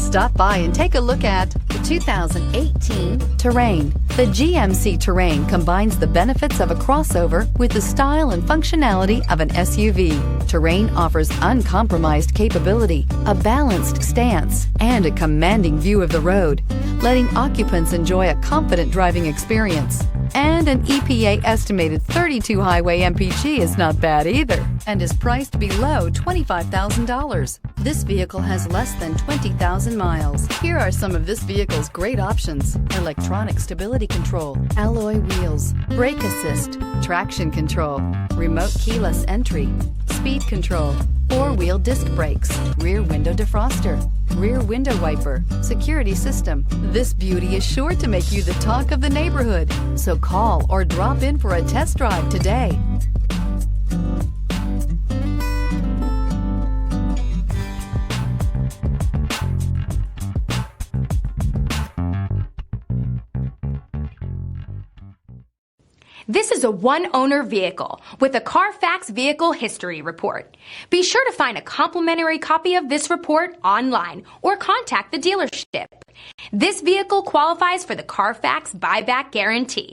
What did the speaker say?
Stop by and take a look at the 2018 Terrain. The GMC Terrain combines the benefits of a crossover with the style and functionality of an SUV. Terrain offers uncompromised capability, a balanced stance, and a commanding view of the road, letting occupants enjoy a confident driving experience. And an EPA estimated 32 highway MPG is not bad either, and is priced below $25,000. This vehicle has less than 20,000 miles. Here are some of this vehicle's great options: electronic stability control, alloy wheels, brake assist, traction control, remote keyless entry, speed control, four-wheel disc brakes, rear window defroster, rear window wiper, security system. This beauty is sure to make you the talk of the neighborhood. So call or drop in for a test drive today. This is a one-owner vehicle with a Carfax Vehicle History Report. Be sure to find a complimentary copy of this report online or contact the dealership. This vehicle qualifies for the Carfax Buyback Guarantee.